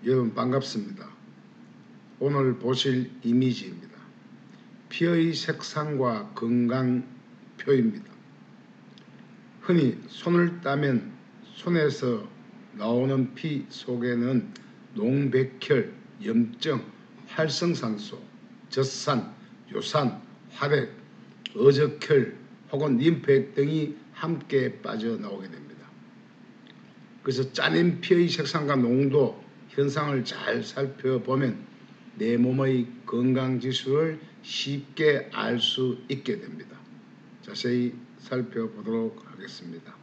여러분 반갑습니다. 오늘 보실 이미지입니다. 피의 색상과 건강표입니다. 흔히 손을 따면 손에서 나오는 피 속에는 농백혈, 염증, 활성산소, 젖산, 요산, 활액, 어적혈 혹은 림프액 등이 함께 빠져나오게 됩니다. 그래서 짜낸 피의 색상과 농도, 현상을 잘 살펴보면 내 몸의 건강지수를 쉽게 알 수 있게 됩니다. 자세히 살펴보도록 하겠습니다.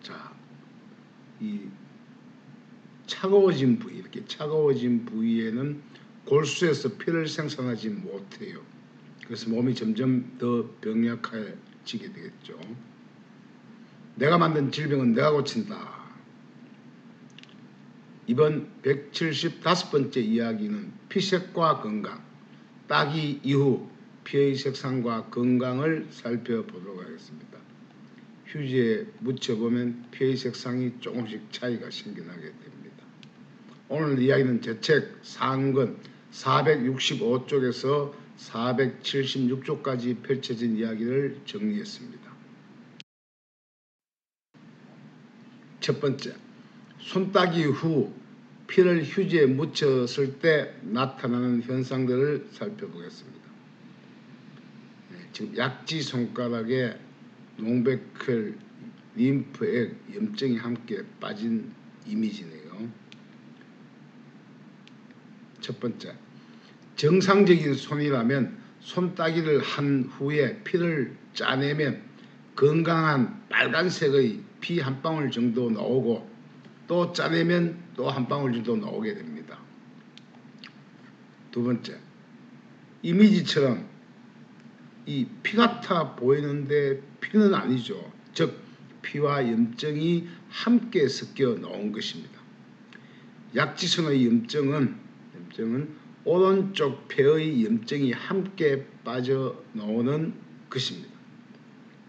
자, 이 차가워진 부위, 이렇게 차가워진 부위에는 골수에서 피를 생산하지 못해요. 그래서 몸이 점점 더 병약해지게 되겠죠. 내가 만든 질병은 내가 고친다. 이번 175번째 이야기는 피색과 건강, 따기 이후 피의 색상과 건강을 살펴보도록 하겠습니다. 휴지에 묻혀보면 피의 색상이 조금씩 차이가 생겨나게 됩니다. 오늘 이야기는 제 책 상권 465쪽에서 476쪽까지 펼쳐진 이야기를 정리했습니다. 첫 번째, 손따기 후 피를 휴지에 묻혔을 때 나타나는 현상들을 살펴보겠습니다. 지금 약지 손가락에 농백혈, 림프액, 염증이 함께 빠진 이미지네요. 첫 번째, 정상적인 손이라면 손따기를 한 후에 피를 짜내면 건강한 빨간색의 피 한 방울 정도 나오고 또 짜내면 또 한 방울 정도 나오게 됩니다. 두 번째, 이미지처럼 이 피 같아 보이는데 피는 아니죠. 즉 피와 염증이 함께 섞여 나온 것입니다. 약지선의 염증은 오른쪽 폐의 염증이 함께 빠져나오는 것입니다.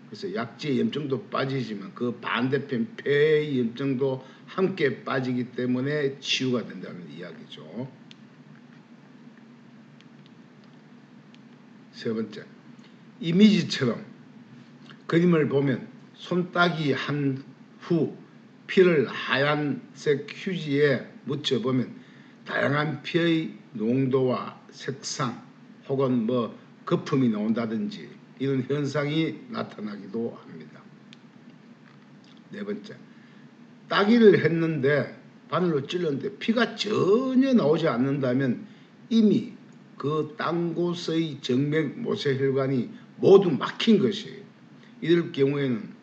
그래서 약지의 염증도 빠지지만 그 반대편 폐의 염증도 함께 빠지기 때문에 치유가 된다는 이야기죠. 세 번째, 이미지처럼 그림을 보면 손따기 한 후 피를 하얀색 휴지에 묻혀보면 다양한 피의 농도와 색상 혹은 거품이 나온다든지 이런 현상이 나타나기도 합니다. 네 번째, 따기를 했는데 바늘로 찔렀는데 피가 전혀 나오지 않는다면 이미 그 딴 곳의 정맥 모세혈관이 모두 막힌 것이에요. 이럴 경우에는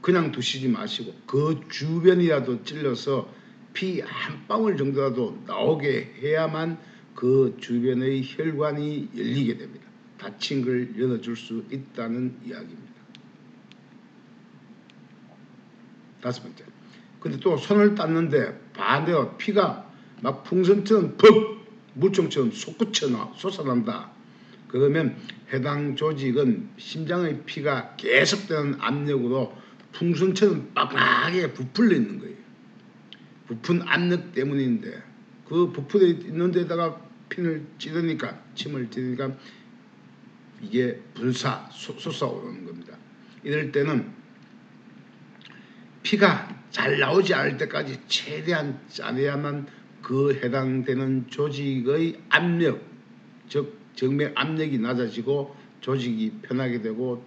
그냥 두시지 마시고 그 주변이라도 찔러서 피 한 방울 정도라도 나오게 해야만 그 주변의 혈관이 열리게 됩니다. 닫힌 걸 열어줄 수 있다는 이야기입니다. 다섯 번째, 근데 또 손을 땄는데 반대로 피가 막 풍선처럼 퍽 물총처럼 솟아난다. 그러면 해당 조직은 심장의 피가 계속되는 압력으로 풍선처럼 빡빡하게 부풀려 있는 거예요. 부푼 압력 때문인데 그 부풀어 있는 데다가 침을 찌르니까 이게 솟아오르는 겁니다. 이럴 때는 피가 잘 나오지 않을 때까지 최대한 짜내야만 그 해당되는 조직의 압력, 즉 정맥 압력이 낮아지고 조직이 편하게 되고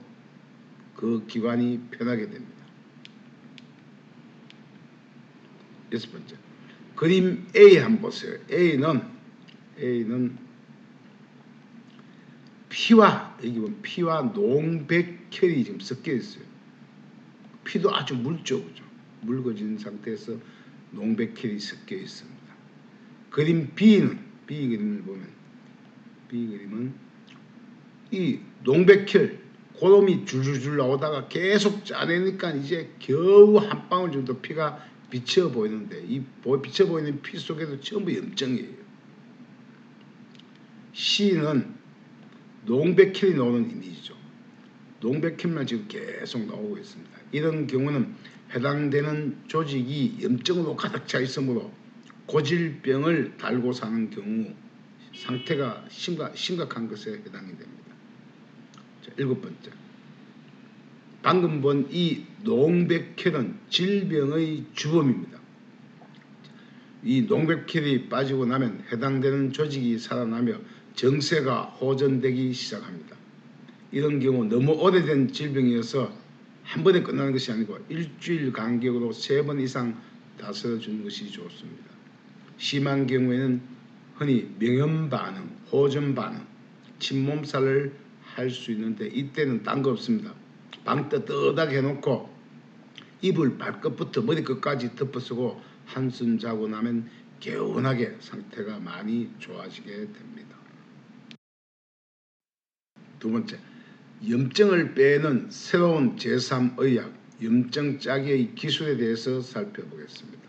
그 기관이 편하게 됩니다. 여섯 번째, 그림 A 한번 보세요. A는 피와 여기 보면 피와 농백혈이 지금 섞여 있어요. 피도 아주 묽죠, 그죠? 묽어진 상태에서 농백혈이 섞여 있습니다. 그림 B 그림을 보면 B 그림은 이 농백혈 고름이 줄줄줄 나오다가 계속 짜내니까 이제 겨우 한 방울 정도 피가 비쳐 보이는데 이 비쳐 보이는 피 속에도 전부 염증이에요. C는 농백혈이 나오는 이미지죠. 농백혈만 지금 계속 나오고 있습니다. 이런 경우는 해당되는 조직이 염증으로 가득 차 있으므로 고질병을 달고 사는 경우 상태가 심각한 것에 해당이 됩니다. 자, 7번째. 방금 본 이 농백혈은 질병의 주범입니다. 이 농백혈이 빠지고 나면 해당되는 조직이 살아나며 정세가 호전되기 시작합니다. 이런 경우 너무 오래된 질병이어서 한 번에 끝나는 것이 아니고 일주일 간격으로 3번 이상 다스려 주는 것이 좋습니다. 심한 경우에는 흔히 명현 반응, 호전 반응, 침몸살을 할 수 있는데 이때는 딴 거 없습니다. 방 떳떳하게 해놓고 이불 발끝부터 머리끝까지 덮어쓰고 한숨 자고 나면 개운하게 상태가 많이 좋아지게 됩니다. 2번째, 염증을 빼는 새로운 제3의학, 염증 짜기의 기술에 대해서 살펴보겠습니다.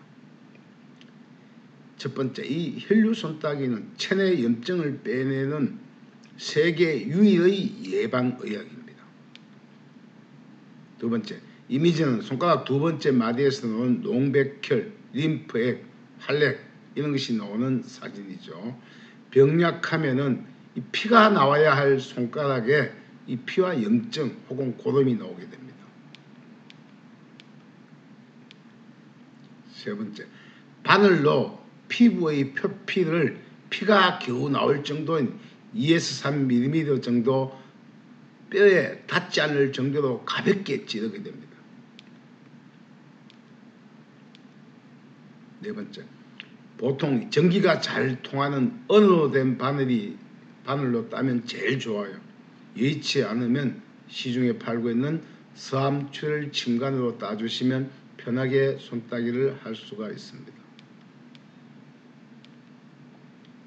첫 번째, 이 혈류 손따기는 체내 염증을 빼내는 세계 유일의 예방의학입니다. 두 번째, 이미지는 손가락 2번째 마디에서 나오는 농백혈, 림프액, 활액 이런 것이 나오는 사진이죠. 병약하면은 이 피가 나와야 할 손가락에 이 피와 염증 혹은 고름이 나오게 됩니다. 세 번째, 바늘로 피부의 표피를 피가 겨우 나올 정도인 2에서 3mm 정도 뼈에 닿지 않을 정도로 가볍게 찌르게 됩니다. 네 번째, 보통 전기가 잘 통하는 은으로 된 바늘로 따면 제일 좋아요. 여의치 않으면 시중에 팔고 있는 서암출 침관으로 따주시면 편하게 손따기를 할 수가 있습니다.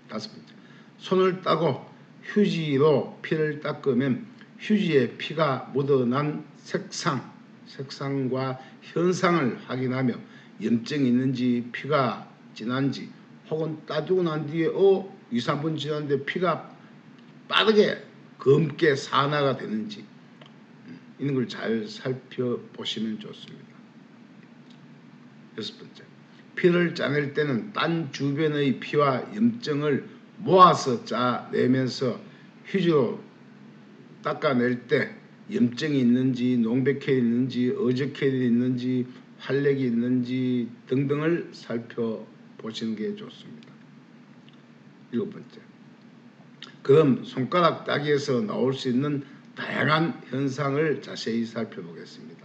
다섯 번째, 손을 따고 휴지로 피를 닦으면 휴지에 피가 묻어난 색상과 현상을 확인하며 염증이 있는지 피가 진한지 혹은 따주고 난 뒤에 2, 3분 지났는데 피가 빠르게 검게 산화가 되는지 이런 걸 잘 살펴보시면 좋습니다. 여섯 번째, 피를 짜낼 때는 딴 주변의 피와 염증을 모아서 짜내면서 휴지로 닦아낼 때 염증이 있는지 농백혈이 있는지 어적혈이 있는지 활렉이 있는지 등등을 살펴보시는 게 좋습니다. 일곱 번째, 그럼 손가락 따기에서 나올 수 있는 다양한 현상을 자세히 살펴보겠습니다.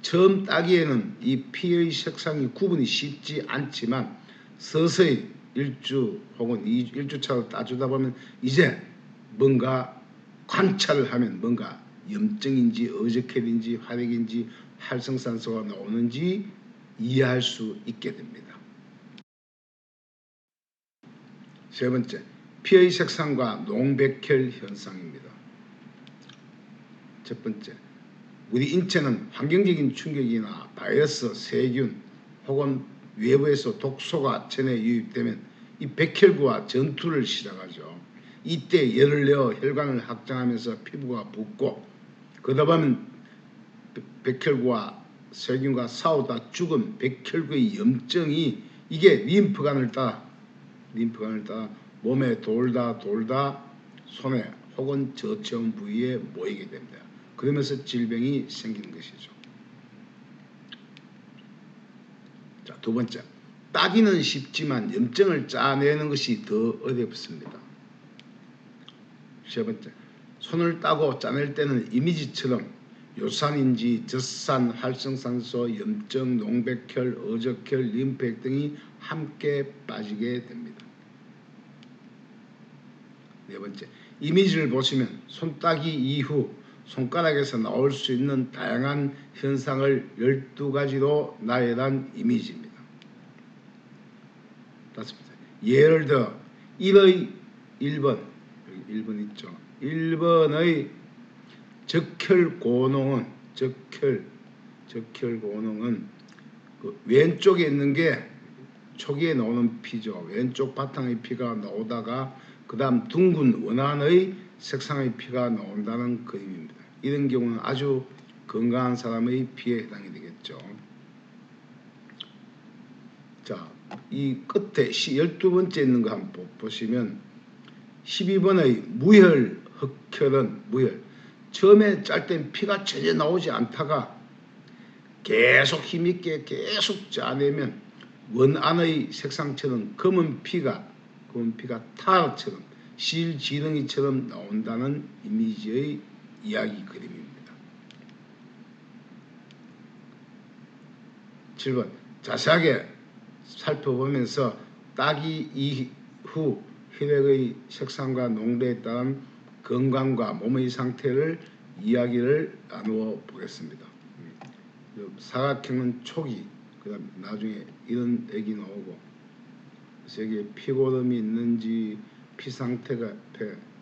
처음 따기에는 이 피의 색상이 구분이 쉽지 않지만 서서히 1주 혹은 1주차로 따주다 보면 이제 뭔가 관찰을 하면 뭔가 염증인지 어적혈인지 활액인지 활성산소가 나오는지 이해할 수 있게 됩니다. 세 번째, 피의 색상과 농백혈 현상입니다. 첫 번째, 우리 인체는 환경적인 충격이나 바이러스, 세균 혹은 외부에서 독소가 체내에 유입되면 이 백혈구와 전투를 시작하죠. 이때 열을 내어 혈관을 확장하면서 피부가 붓고 그러다 보면 백혈구와 세균과 싸우다 죽은 백혈구의 염증이 이게 림프관을 따라 몸에 돌다 손에 혹은 저체온 부위에 모이게 됩니다. 그러면서 질병이 생기는 것이죠. 자, 두 번째, 따기는 쉽지만 염증을 짜내는 것이 더 어렵습니다. 세 번째, 손을 따고 짜낼 때는 이미지처럼 요산인지 젖산, 활성산소, 염증, 농백혈, 어적혈, 림프액 등이 함께 빠지게 됩니다. 네 번째, 이미지를 보시면 손따기 이후 손가락에서 나올 수 있는 다양한 현상을 12가지로 나열한 이미지입니다. 다섯 번째, 예를 들어 1번, 여기 1번 있죠. 1번의 적혈고농은 그 왼쪽에 있는 게 초기에 나오는 피죠. 왼쪽 바탕의 피가 나오다가 그 다음 둥근 원안의 색상의 피가 나온다는 그림입니다. 이런 경우는 아주 건강한 사람의 피에 해당이 되겠죠. 자, 이 끝에 12번째 있는 거 한번 보시면 12번의 무혈 흑혈은 무혈. 처음에 짤 땐 피가 전혀 나오지 않다가 계속 힘있게 계속 짜내면 원안의 색상처럼 검은 피가 타르처럼 실지렁이처럼 나온다는 이미지의 이야기 그림입니다. 7번 자세하게 살펴보면서 따기 이후 혈액의 색상과 농도에 따른 건강과 몸의 상태를 이야기를 나누어 보겠습니다. 사각형은 초기, 그 다음 나중에 이런 액이 나오고, 그래서 여기에 피고름이 있는지, 피 상태가,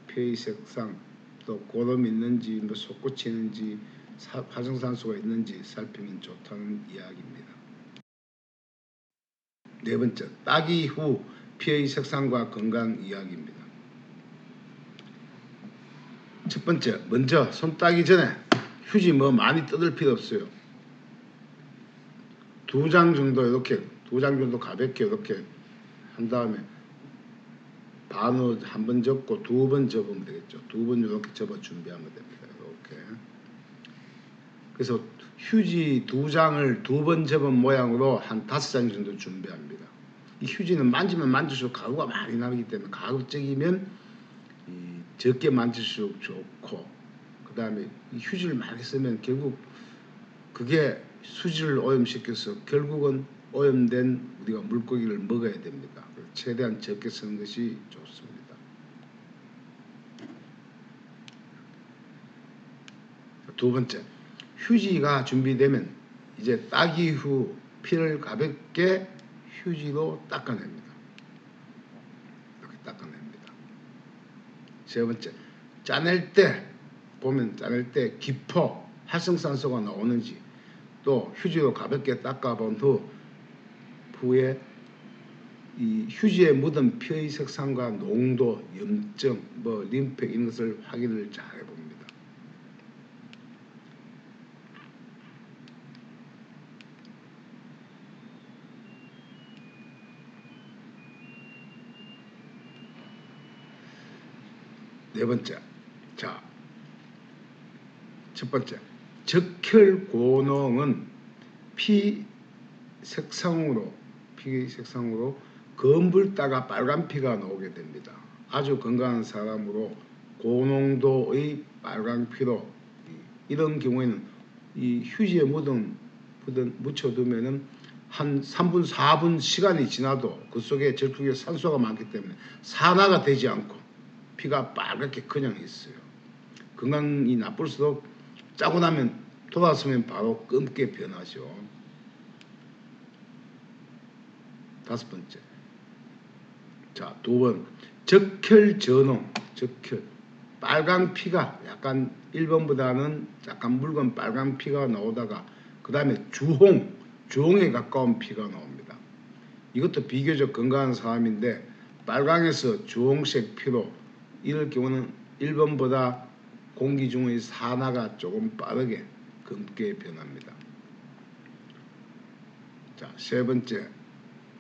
피의 색상, 또 고름이 있는지, 뭐 솟구치 있는지, 활성산소가 있는지 살피면 좋다는 이야기입니다. 네 번째, 따기 후 피의 색상과 건강 이야기입니다. 첫 번째, 먼저 손 따기 전에 휴지 뭐 많이 뜯을 필요 없어요. 2장 정도 이렇게 2장 정도 가볍게 이렇게 한 다음에 반으로 한 번 접고 2번 접으면 되겠죠. 2번 이렇게 접어 준비하면 됩니다. 이렇게. 그래서 휴지 2장을 2번 접은 모양으로 한 5장 정도 준비합니다. 이 휴지는 만지면 만질수록 가루가 많이 나기 때문에 가급적이면 적게 만질수록 좋고, 그 다음에 휴지를 많이 쓰면 결국 그게 수질을 오염시켜서 결국은 오염된 우리가 물고기를 먹어야 됩니다. 최대한 적게 쓰는 것이 좋습니다. 두 번째, 휴지가 준비되면 이제 따기 후 피를 가볍게 휴지로 닦아냅니다. 이렇게 닦아냅니다. 세 번째, 짜낼 때 보면 짜낼 때 기포, 활성산소가 나오는지 또 휴지로 가볍게 닦아본 후에 이 휴지에 묻은 피의 색상과 농도, 염증, 림프 이런 것을 확인을 잘 해봅니다. 네 번째, 자, 첫 번째, 적혈고농은 피의 색상으로 검붉다가 빨간 피가 나오게 됩니다. 아주 건강한 사람으로 고농도의 빨간 피로, 이런 경우에는 이 휴지에 묻혀두면은 한 3분 4분 시간이 지나도 그 속에 적혈에 산소가 많기 때문에 산화가 되지 않고 피가 빨갛게 그냥 있어요. 건강이 나쁠수록 짜고 나면 돌아서면 바로 검게 변하죠. 다섯 번째, 자, 2번 적혈전홍, 빨간 피가 약간 1번보다는 약간 묽은 빨간 피가 나오다가 그 다음에 주홍에 가까운 피가 나옵니다. 이것도 비교적 건강한 사람인데 빨강에서 주홍색 피로, 이럴 경우는 1번보다 공기 중의 산화가 조금 빠르게 검게 변합니다. 자, 세 번째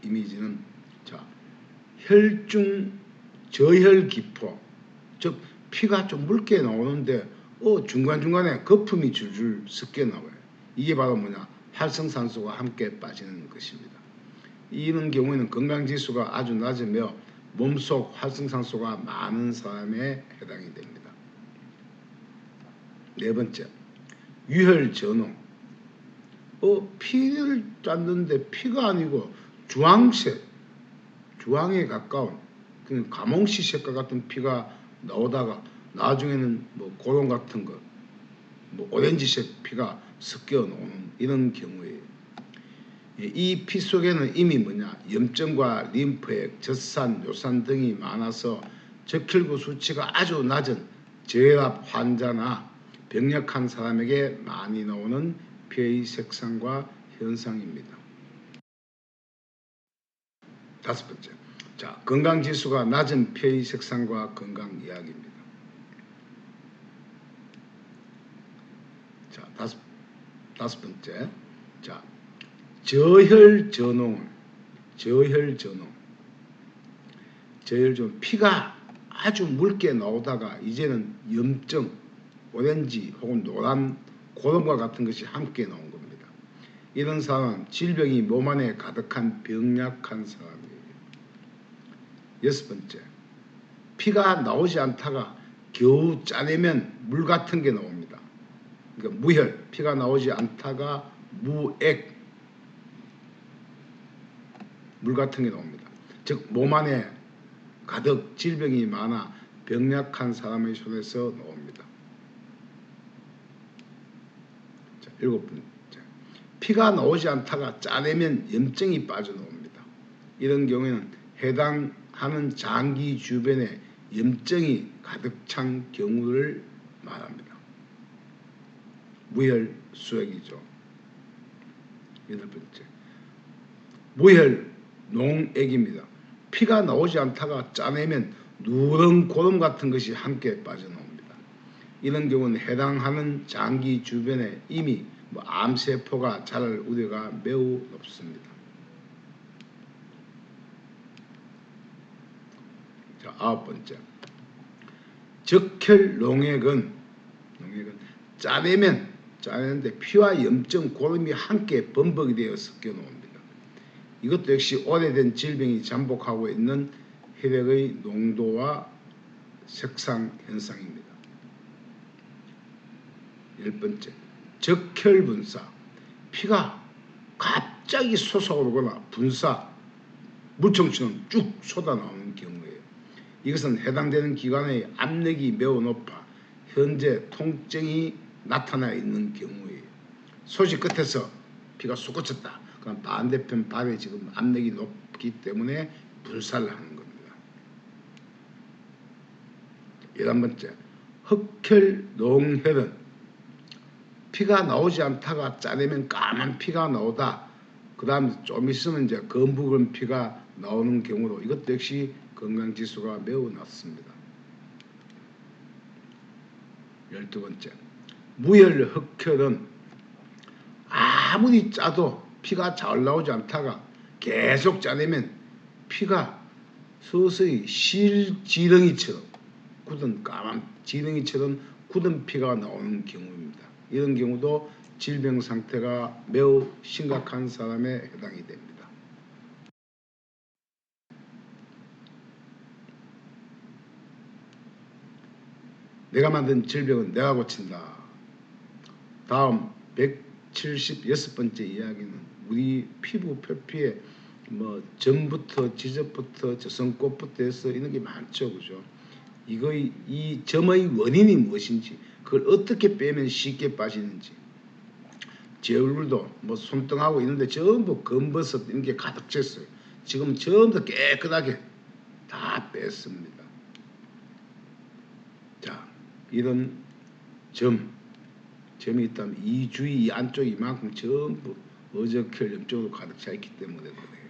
이미지는, 자, 저혈기포, 즉 피가 좀 묽게 나오는데 중간중간에 거품이 줄줄 섞여 나와요. 이게 바로 뭐냐, 활성산소가 함께 빠지는 것입니다. 이런 경우에는 건강지수가 아주 낮으며 몸속 활성산소가 많은 사람에 해당이 됩니다. 네 번째, 유혈전홍. 피를 짰는데 피가 아니고 주황에 가까운 가몽시 색과 같은 피가 나오다가 나중에는 고동 같은 거, 오렌지색 피가 섞여 나오는 이런 경우에요. 이 피 속에는 이미 염증과 림프액, 젖산, 요산 등이 많아서 적혈구 수치가 아주 낮은 저혈압 환자나 병력한 사람에게 많이 나오는 피의 색상과 현상입니다. 다섯 번째, 자, 건강지수가 낮은 피의 색상과 건강 이야기입니다. 다섯 번째. 자, 저혈전홍. 피가 아주 묽게 나오다가 이제는 염증, 오렌지 혹은 노란 고름과 같은 것이 함께 나온 겁니다. 이런 사람은 질병이 몸 안에 가득한 병약한 사람이에요. 여섯 번째, 피가 나오지 않다가 겨우 짜내면 물 같은 게 나옵니다. 그러니까 무혈, 피가 나오지 않다가 무액, 물 같은 게 나옵니다. 즉 몸 안에 가득 질병이 많아 병약한 사람의 손에서 나옵니다. 자, 일곱 번째, 피가 나오지 않다가 짜내면 염증이 빠져나옵니다. 이런 경우에는 해당하는 장기 주변에 염증이 가득 찬 경우를 말합니다. 무혈수액이죠. 여덟 번째, 무혈농액입니다. 피가 나오지 않다가 짜내면 누런 고름 같은 것이 함께 빠져나옵니다. 이런 경우는 해당하는 장기 주변에 이미 암세포가 자랄 우려가 매우 높습니다. 자, 아홉 번째, 적혈농액은 짜내는데 피와 염증, 고름이 함께 범벅이 되어 섞여 놓습니다. 이것도 역시 오래된 질병이 잠복하고 있는 혈액의 농도와 색상 현상입니다. 열 번째, 적혈분사. 피가 갑자기 솟아오르거나 분사, 물총처럼 쭉 쏟아나오는 경우예요. 이것은 해당되는 기관의 압력이 매우 높아 현재 통증이 나타나 있는 경우예요. 소지 끝에서 피가 솟구쳤다. 그럼 반대편 발에 지금 압력이 높기 때문에 분사를 하는 겁니다. 11번째, 흑혈농혈은 피가 나오지 않다가 짜내면 까만 피가 나오다. 그 다음에 좀 있으면 이제 검붉은 피가 나오는 경우로 이것도 역시 건강지수가 매우 낮습니다. 12번째, 무혈흑혈은 아무리 짜도 피가 잘 나오지 않다가 계속 짜내면 피가 서서히 실지렁이처럼 굳은 까만 지렁이처럼 굳은 피가 나오는 경우입니다. 이런 경우도 질병 상태가 매우 심각한 사람에 해당이 됩니다. 내가 만든 질병은 내가 고친다. 다음 176번째 이야기는 우리 피부 표피에 점부터 지적부터 저성꽃부터 해서 이런 게 많죠, 그죠? 이 점의 원인이 무엇인지, 그걸 어떻게 빼면 쉽게 빠지는지. 제 얼굴도 손등하고 있는데 전부 검버섯 이런 게 가득 찼어요. 지금 전부 깨끗하게 다 뺐습니다. 자, 이런 점이 있다면 이 주위 이 안쪽 이만큼 전부 어저혈 염증으로 가득 차 있기 때문에 그래요.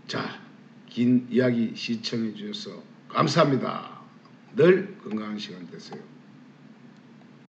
자, 긴 이야기 시청해 주셔서 감사합니다. 늘 건강한 시간 되세요.